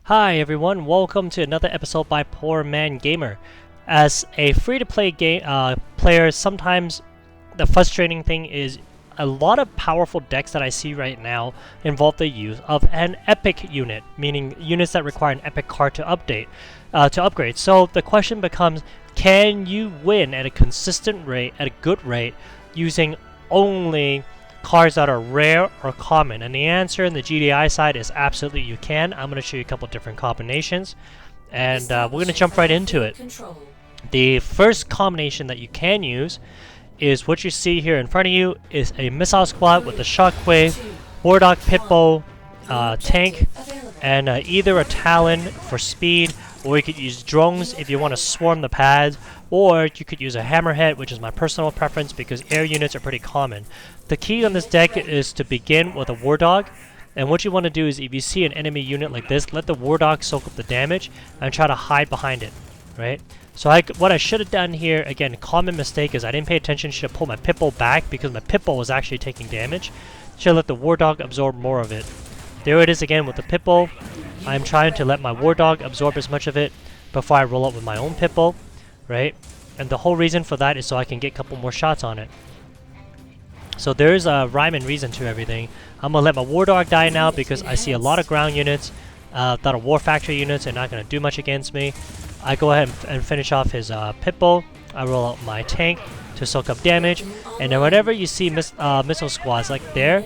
Hi everyone, welcome to another episode by Poor Man Gamer. As a free-to-play game player, sometimes the frustrating thing is a lot of powerful decks that I see right now involve the use of an epic unit, meaning units that require an epic card to upgrade. So the question becomes, can you win at a consistent rate, at a good rate, using only cards that are rare or common? And the answer in the GDI side is absolutely you can. I'm going to show you a couple different combinations, and we're going to jump right into it. The first combination that you can use is what you see here in front of you is a missile squad with a shockwave, Wardog Pitbull, tank, and either a Talon for speed, or you could use drones if you want to swarm the pads, or you could use a Hammerhead, which is my personal preference because air units are pretty common. The key on this deck is to begin with a Wardog, and what you want to do is if you see an enemy unit like this, let the Wardog soak up the damage and try to hide behind it, right? So what I should have done here, again, common mistake, is I didn't pay attention, should have pulled my Pitbull back because my Pitbull was actually taking damage. Should have let the Wardog absorb more of it. There it is again with the Pitbull. I'm trying to let my Wardog absorb as much of it before I roll up with my own Pitbull, right? And the whole reason for that is so I can get a couple more shots on it. So there's a rhyme and reason to everything. I'm going to let my Wardog die now because I see a lot of ground units that are War Factory units and not going to do much against me. I go ahead and finish off his Pitbull. I roll out my tank to soak up damage. And then whenever you see missile squads like there,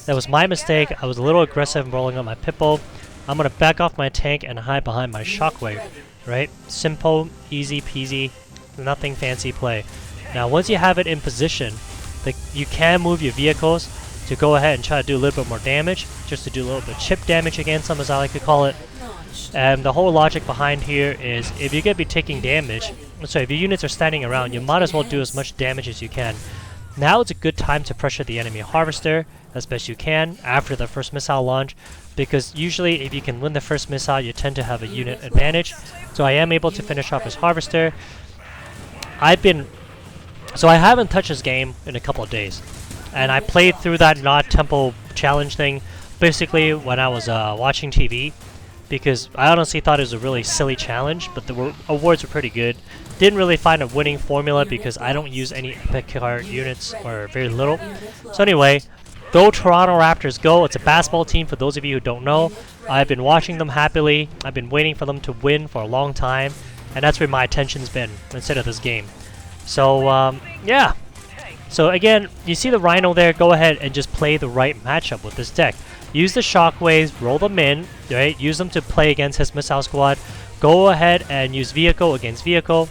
that was my mistake. I was a little aggressive in rolling out my Pitbull. I'm going to back off my tank and hide behind my Shockwave, right? Simple, easy peasy, nothing fancy play. Now once you have it in position, you can move your vehicles to go ahead and try to do a little bit more damage, just to do a little bit of chip damage against them, as I like to call it. And the whole logic behind here is if you're going to be taking damage, so if your units are standing around, you might as well do as much damage as you can. Now it's a good time to pressure the enemy Harvester as best you can after the first missile launch, because usually if you can win the first missile, you tend to have a unit advantage. So I am able to finish off his Harvester. So I haven't touched this game in a couple of days, and I played through that Nod Temple challenge thing basically when I was watching TV, because I honestly thought it was a really silly challenge, but the awards were pretty good. Didn't really find a winning formula because I don't use any epic card units, or very little. So anyway, go Toronto Raptors, go! It's a basketball team for those of you who don't know. I've been watching them happily. I've been waiting for them to win for a long time, and that's where my attention's been instead of this game. So yeah. So again, you see the Rhino there, go ahead and just play the right matchup with this deck. Use the Shockwaves, roll them in, right? Use them to play against his Missile Squad. Go ahead and use Vehicle against Vehicle,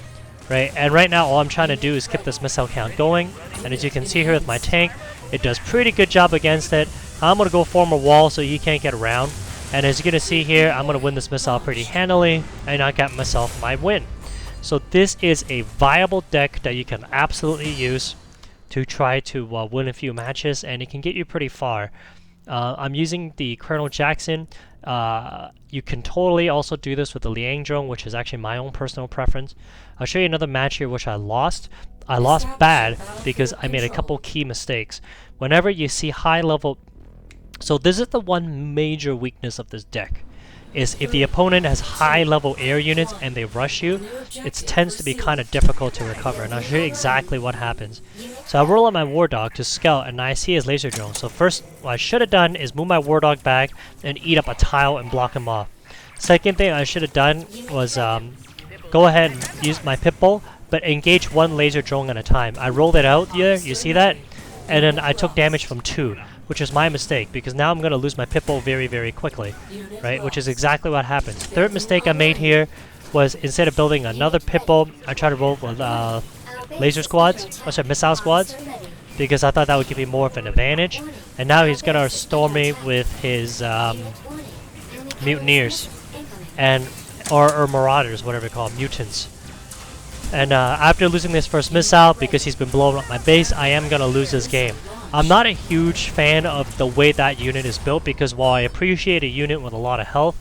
right? And right now all I'm trying to do is keep this missile count going. And as you can see here with my tank, it does pretty good job against it. I'm going to go form a wall so he can't get around. And as you're going to see here, I'm going to win this missile pretty handily, and I got myself my win. So this is a viable deck that you can absolutely use to try to win a few matches, and it can get you pretty far. I'm using the Colonel Jackson. You can totally also do this with the Liang drone, which is actually my own personal preference. I'll show you another match here which I lost. I lost bad because I made a couple key mistakes. Whenever you see high level... So this is the one major weakness of this deck, is if the opponent has high level air units and they rush you, it tends to be kind of difficult to recover, and I'll show you exactly what happens. So I roll out my Wardog to scout, and I see his laser drone. So first, what I should have done is move my Wardog back and eat up a tile and block him off. Second thing I should have done was go ahead and use my Pitbull, but engage one laser drone at a time. I rolled it out here, you see that? And then I took damage from 2. Which is my mistake, because now I'm going to lose my Pitbull very, very quickly, right? Which is exactly what happens. Third mistake I made here was instead of building another Pitbull, I tried to roll with laser squads, or sorry, missile squads, because I thought that would give me more of an advantage. And now he's going to storm me with his mutineers, and or marauders, whatever you call them, mutants. And after losing this first missile, because he's been blowing up my base, I am going to lose this game. I'm not a huge fan of the way that unit is built, because while I appreciate a unit with a lot of health,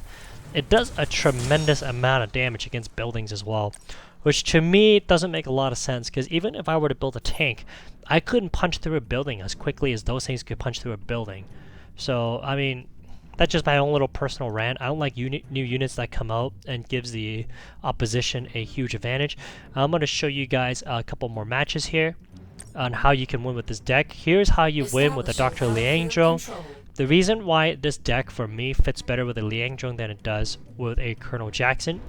it does a tremendous amount of damage against buildings as well. Which to me doesn't make a lot of sense, because even if I were to build a tank, I couldn't punch through a building as quickly as those things could punch through a building. So, I mean, that's just my own little personal rant. I don't like new units that come out and gives the opposition a huge advantage. I'm going to show you guys a couple more matches here on how you can win with this deck. Here's how you win with the Dr. Liang drone. The reason why this deck for me fits better with a Liang drone than it does with a Colonel Jackson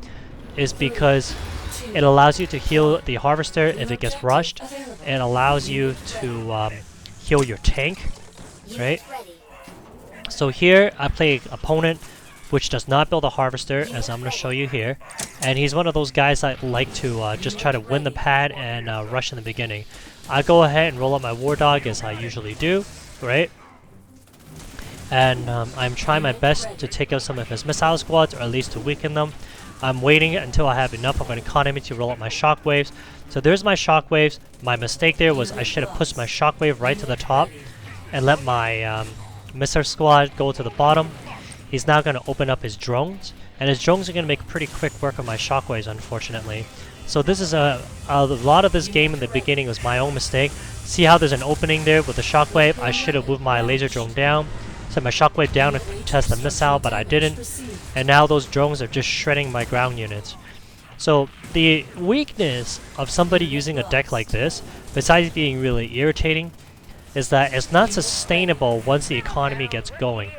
is because it allows you to heal the Harvester if it gets rushed. It allows you to heal your tank, right? So here I play an opponent which does not build a Harvester, as I'm going to show you here. And he's one of those guys that like to just try to win the pad and rush in the beginning. I go ahead and roll up my War Dog as I usually do, right? And I'm trying my best to take out some of his missile squads, or at least to weaken them. I'm waiting until I have enough of an economy to roll up my shockwaves. So there's my shockwaves. My mistake there was I should have pushed my shockwave right to the top and let my missile squad go to the bottom. He's now going to open up his drones, and his drones are going to make pretty quick work of my shockwaves, unfortunately. So this is a lot of this game in the beginning was my own mistake. See how there's an opening there with the shockwave? I should have moved my laser drone down, set my shockwave down and test the missile, but I didn't. And now those drones are just shredding my ground units. So the weakness of somebody using a deck like this, besides being really irritating, is that it's not sustainable once the economy gets going.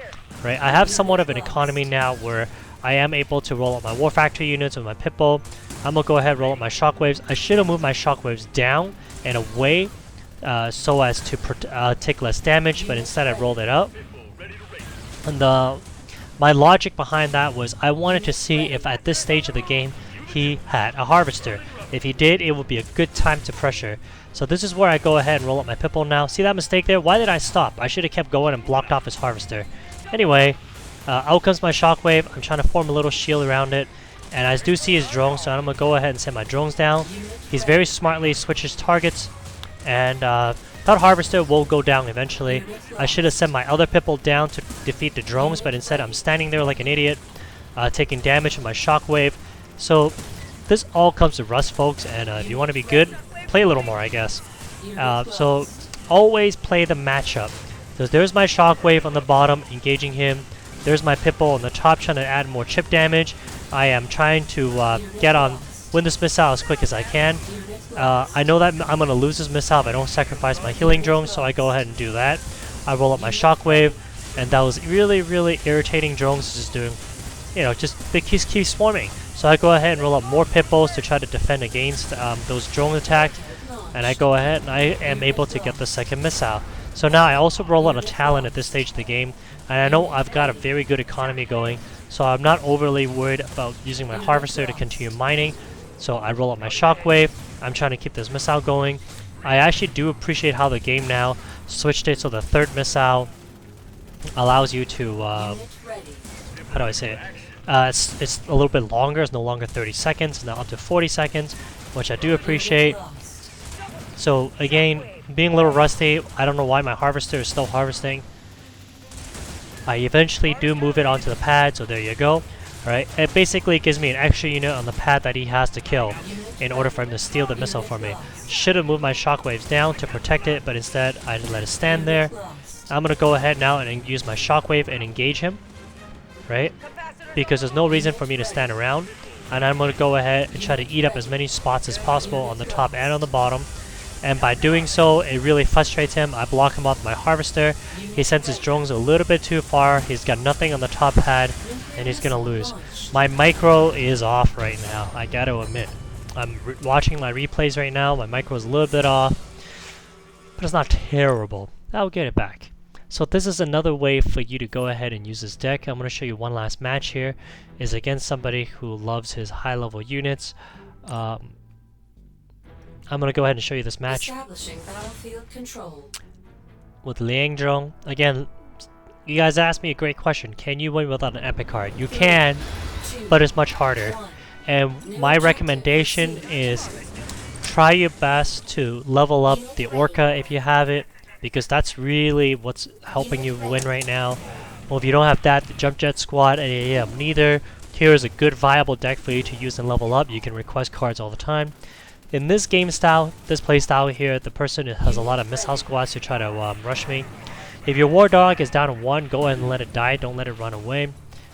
Right? I have somewhat of an economy now where I am able to roll up my War Factory units with my Pitbull. I'm going to go ahead and roll up my shockwaves. I should have moved my shockwaves down and away so as to take less damage, but instead I rolled it up. And my logic behind that was I wanted to see if at this stage of the game he had a Harvester. If he did, it would be a good time to pressure. So this is where I go ahead and roll up my Pitbull now. See that mistake there? Why did I stop? I should have kept going and blocked off his Harvester. Anyway, out comes my shockwave. I'm trying to form a little shield around it. And I do see his drone, so I'm going to go ahead and send my drones down. He's very smartly switches targets. And that Harvester will go down eventually. I should have sent my other Pitbull down to defeat the drones, but instead I'm standing there like an idiot, taking damage from my shockwave. So this all comes to rust, folks, and if you want to be good, play a little more, I guess. So always play the matchup. So there's my shockwave on the bottom, engaging him. There's my Pitbull on the top, trying to add more chip damage. I am trying to win this missile as quick as I can. I know that I'm going to lose this missile if I don't sacrifice my healing drone, so I go ahead and do that. I roll up my shockwave, and that was really, really irritating. Drones just doing, you know, just they keep swarming. So I go ahead and roll up more Pitbulls to try to defend against those drone attacks, and I go ahead and I am able to get the second missile. So now I also roll out a Talon at this stage of the game, and I know I've got a very good economy going, so I'm not overly worried about using my Harvester to continue mining. So I roll up my shockwave. I'm trying to keep this missile going. I actually do appreciate how the game now switched it so the third missile allows you to, how do I say it? It's a little bit longer. It's no longer 30 seconds. It's now up to 40 seconds, which I do appreciate. So again, being a little rusty, I don't know why my Harvester is still harvesting. I eventually do move it onto the pad, so there you go. Right? It basically gives me an extra unit on the pad that he has to kill in order for him to steal the missile from me. Should have moved my shockwaves down to protect it, but instead I let it stand there. I'm going to go ahead now and use my shockwave and engage him. Right? Because there's no reason for me to stand around. And I'm going to go ahead and try to eat up as many spots as possible on the top and on the bottom. And by doing so, it really frustrates him. I block him off with my Harvester. He sends his drones a little bit too far. He's got nothing on the top pad, and he's going to lose. My micro is off right now, I got to admit. I'm watching my replays right now. My micro is a little bit off, but it's not terrible. I'll get it back. So this is another way for you to go ahead and use this deck. I'm going to show you one last match here. Is against somebody who loves his high-level units. I'm going to go ahead and show you this match. Establishing battlefield control. With Liang Zhong. Again, you guys asked me a great question. Can you win without an epic card? You can, but it's much harder. And my recommendation is try your best to level up the Orca if you have it, because that's really what's helping you win right now. Well, if you don't have that, the Jump Jet Squad and AAM neither, here is a good viable deck for you to use and level up. You can request cards all the time. In this game style, this play style here, the person has a lot of missile squads to try to rush me. If your war dog is down to 1, go ahead and let it die, don't let it run away.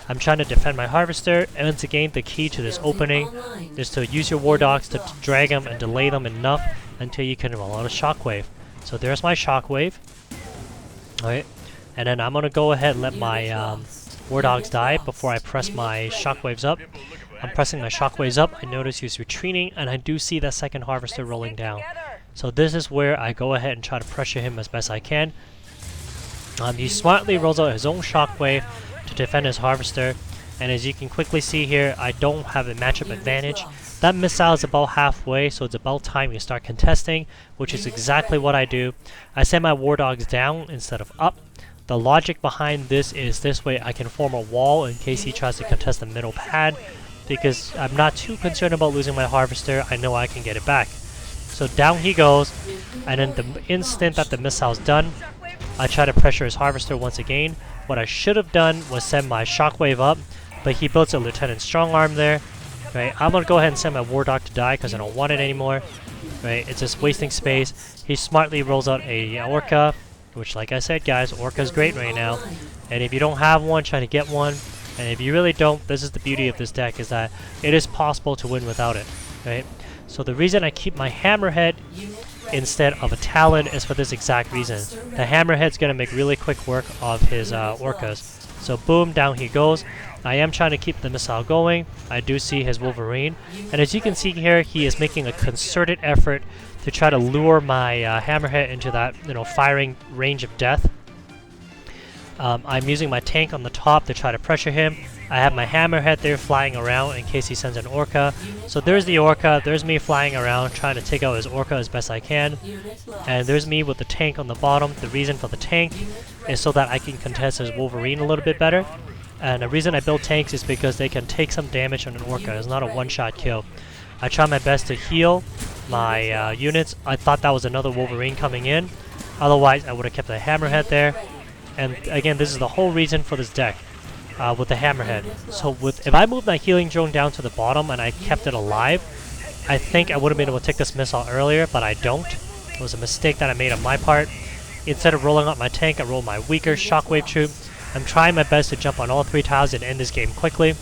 I'm trying to defend my harvester, and once again, the key to this opening is to use your war dogs to drag them and delay them enough until you can roll out a shockwave. So there's my shockwave. Alright, and then I'm gonna go ahead and let my war dogs die before I press my shockwaves up. I'm pressing my shockwaves up, I notice he's retreating, and I do see that second harvester rolling down. So this is where I go ahead and try to pressure him as best I can. He smartly rolls out his own shockwave to defend his harvester, and as you can quickly see here, I don't have a matchup advantage. That missile is about halfway, so it's about time you start contesting, which is exactly what I do. I send my war dogs down instead of up. The logic behind this is this way I can form a wall in case he tries to contest the middle pad, because I'm not too concerned about losing my harvester. I know I can get it back. So down he goes, and then the instant that the missile's done, I try to pressure his harvester once again. What I should have done was send my shockwave up, but he built a Lieutenant Strong Arm there. Right, I'm gonna go ahead and send my war dog to die because I don't want it anymore. Right, it's just wasting space. He smartly rolls out a Orca, which, like I said, guys, Orca's great right now. And if you don't have one, try to get one. And if you really don't, this is the beauty of this deck, is that it is possible to win without it. Right. So the reason I keep my Hammerhead instead of a Talon is for this exact reason. The Hammerhead's going to make really quick work of his Orcas. So boom, down he goes. I am trying to keep the missile going. I do see his Wolverine. And as you can see here, he is making a concerted effort to try to lure my Hammerhead into that, firing range of death. I'm using my tank on the top to try to pressure him. I have my Hammerhead there flying around in case he sends an Orca. So there's the Orca, there's me flying around trying to take out his Orca as best I can. And there's me with the tank on the bottom. The reason for the tank is so that I can contest his Wolverine a little bit better. And the reason I build tanks is because they can take some damage on an Orca. It's not a one-shot kill. I try my best to heal my units. I thought that was another Wolverine coming in. Otherwise, I would have kept the Hammerhead there. And again, this is the whole reason for this deck. With the Hammerhead. So if I moved my healing drone down to the bottom and I kept it alive, I think I would have been able to take this missile earlier, but I don't. It was a mistake that I made on my part. Instead of rolling out my tank, I rolled my weaker Shockwave Troop. I'm trying my best to jump on all 3 tiles and end this game quickly,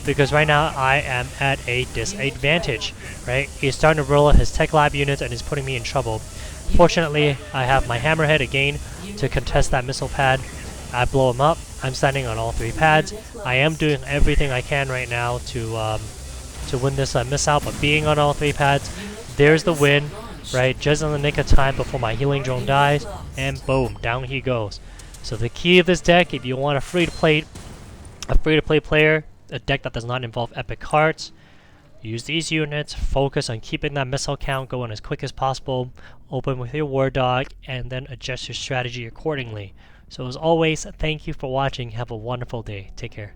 because right now I am at a disadvantage. Right? He's starting to roll out his Tech Lab units and he's putting me in trouble. Fortunately, I have my Hammerhead again to contest that missile pad. I blow him up. I'm standing on all 3 pads. I am doing everything I can right now to win this missile, but being on all 3 pads, there's the win, right? Just in the nick of time before my healing drone dies, and boom, down he goes. So the key of this deck, if you want a free-to-play player, a deck that does not involve epic cards, use these units, focus on keeping that missile count going as quick as possible, open with your war dog, and then adjust your strategy accordingly. So as always, thank you for watching. Have a wonderful day. Take care.